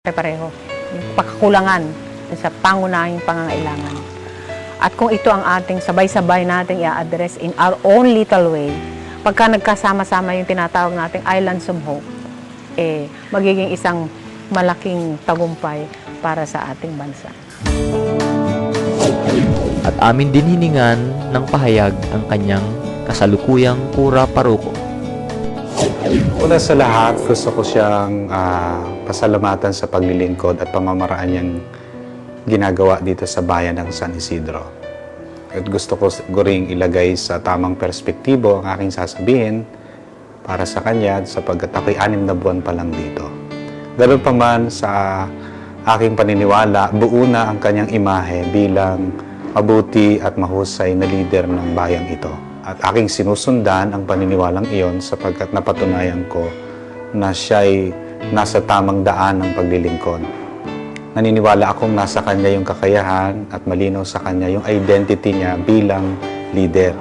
Pare-pareho, yung pagkakulangan sa pangunahing pangangailangan. At kung ito ang ating sabay-sabay nating i-address in our own little way, pagka nagkasama-sama yung tinatawag nating Islands of Hope, magiging isang malaking tagumpay para sa ating bansa. At amin din hiningan ng pahayag ang kanyang kasalukuyang kura paruko. Una sa lahat, gusto ko siyang pasalamatan sa paglilingkod at pamamaraan niyang ginagawa dito sa bayan ng San Isidro. At gusto ko ring ilagay sa tamang perspektibo ang aking sasabihin para sa kanya sapagkat ako'y 6 na buwan pa lang dito. Ganun pa man sa aking paniniwala, buo na ang kanyang imahe bilang mabuti at mahusay na lider ng bayang ito. At aking sinusundan ang paniniwalang iyon sapagkat napatunayan ko na siya'y nasa tamang daan ng paglilingkod. Naniniwala akong nasa kanya yung kakayahan at malinaw sa kanya yung identity niya bilang leader.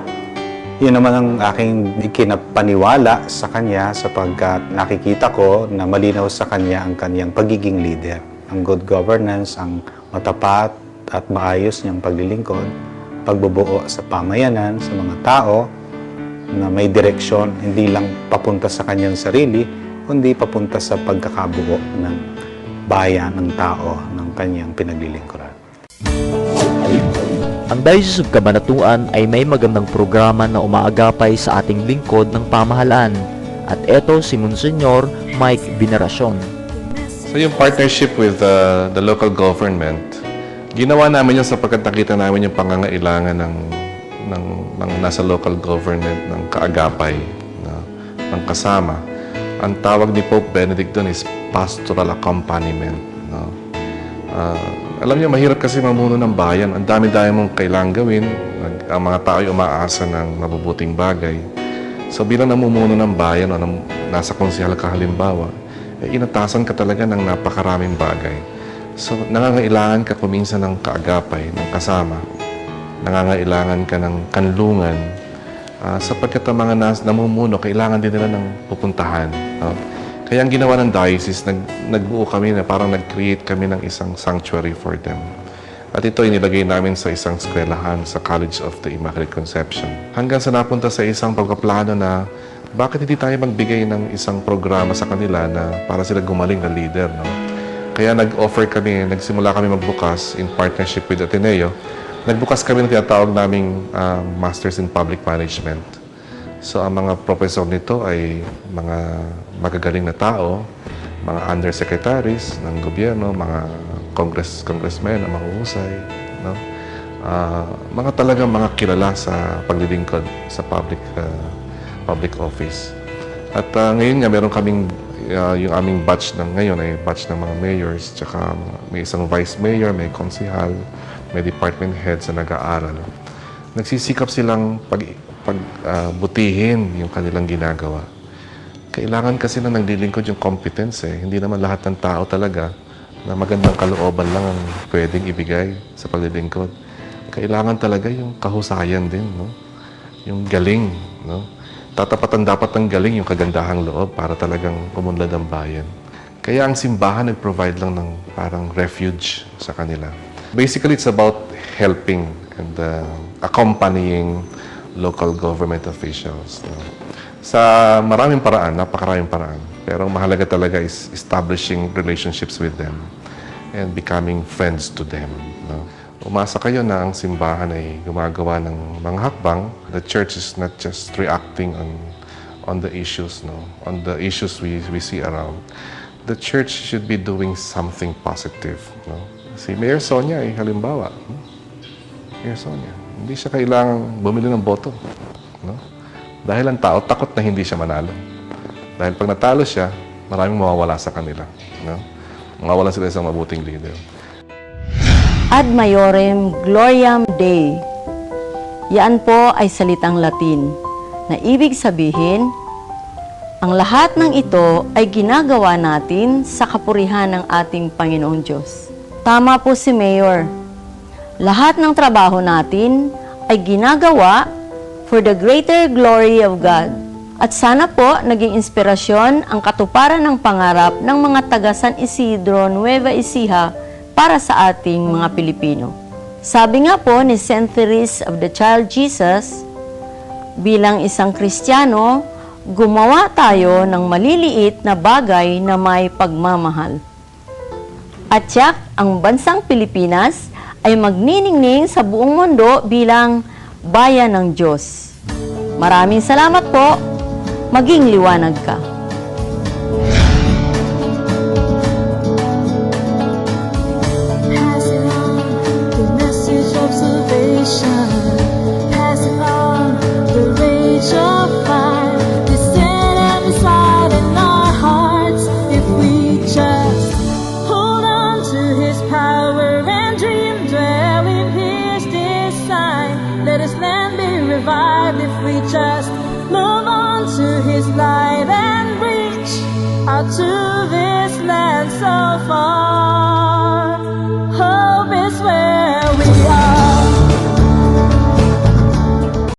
Yun naman ang aking ikinapaniwala sa kanya sapagkat nakikita ko na malinaw sa kanya ang kanyang pagiging leader. Ang good governance, ang matapat at maayos niyang paglilingkod, pagbubuo sa pamayanan, sa mga tao na may direksyon, hindi lang papunta sa kanyang sarili, kundi papunta sa pagkakabuo ng bayan, ng tao, ng kanyang pinaglilingkuran. Ang Diocese of Cabanatuan ay may magandang programa na umaagapay sa ating lingkod ng pamahalaan. At eto si Monsignor Mike Veneracion. So yung partnership with the local government, ginawa namin yun sapagkat nakita namin yung pangangailangan ng nasa local government ng kaagapay, ng kasama. Ang tawag ni Pope Benedict doon is pastoral accompaniment. Alam niyo, mahirap kasi mamuno ng bayan. Ang dami-dami mong kailangang gawin. Ang mga tao ay umaasa ng mabubuting bagay. So bilang namumuno ng bayan o nasa konsehal ka halimbawa, inatasan ka talaga ng napakaraming bagay. So, nangangailangan ka kuminsan ng kaagapay, ng kasama. Nangangailangan ka ng kanlungan. Sapagkat ang mga namumuno, kailangan din nila ng pupuntahan. Kaya ang ginawa ng diocese, nagbuo kami na parang nag-create kami ng isang sanctuary for them. At ito inilagay namin sa isang eskwelahan sa College of the Immaculate Conception. Hanggang sa napunta sa isang pagkaplano na bakit hindi tayo magbigay ng isang programa sa kanila na para sila gumaling na leader, no? Kaya nag-offer kami, nagsimula kami magbukas in partnership with Ateneo. Nagbukas kami ng tinatawag naming Masters in Public Management. So, ang mga professor nito ay mga magagaling na tao, mga undersecretaries ng gobyerno, mga congressmen na mahuhusay, no? Mga talagang mga kilala sa paglilingkod sa public office. At ngayon nga, meron kaming yung aming batch ng ngayon ay batch ng mga mayors, tsaka may isang vice mayor, may konsehal, may department heads na nag-aaral. Nagsisikap silang pagbutihin yung kanilang ginagawa. Kailangan kasi na naglilingkod yung competence eh. Hindi naman lahat ng tao talaga na magandang kalooban lang ang pwedeng ibigay sa paglilingkod. Kailangan talaga yung kahusayan din, no? Yung galing, no? Tatapatan dapat ng galing yung kagandahang loob para talagang umunlad ang bayan. Kaya ang simbahan nag-provide lang ng parang refuge sa kanila. Basically, it's about helping and accompanying local government officials. No? Sa maraming paraan, napakaraming paraan. Pero ang mahalaga talaga is establishing relationships with them and becoming friends to them. No? Umasa kayo na ang simbahan ay gumagawa ng mga hakbang. The church is not just reacting on the issues, no? On the issues we see around. The church should be doing something positive, no? Si Mayor Sonia ay halimbawa. Mayor Sonia, hindi siya kailangang bumili ng boto, no? Dahil ang tao takot na hindi siya manalo. Dahil pag natalo siya, maraming mawawala sa kanila, no? Mawawalan sila isang mabuting leader. Ad Maiorem Gloriam Dei. Yan po ay salitang Latin na ibig sabihin, ang lahat ng ito ay ginagawa natin sa kapurihan ng ating Panginoong Diyos. Tama po si Mayor. Lahat ng trabaho natin ay ginagawa for the greater glory of God At sana po naging inspirasyon ang katuparan ng pangarap ng mga taga San Isidro, Nueva Ecija para sa ating mga Pilipino. Sabi nga po ni St. Therese of the Child Jesus, bilang isang Kristiyano, gumawa tayo ng maliliit na bagay na may pagmamahal. At tiyak, ang bansang Pilipinas ay magniningning sa buong mundo bilang bayan ng Diyos. Maraming salamat po. Maging liwanag ka. Passing on the message of salvation, passing on the rage of fire, the sin and reside in our hearts. If we just hold on to His power and dream, dwell in His design, let His land be revived. If we just move on to His light and reach out to this land so far.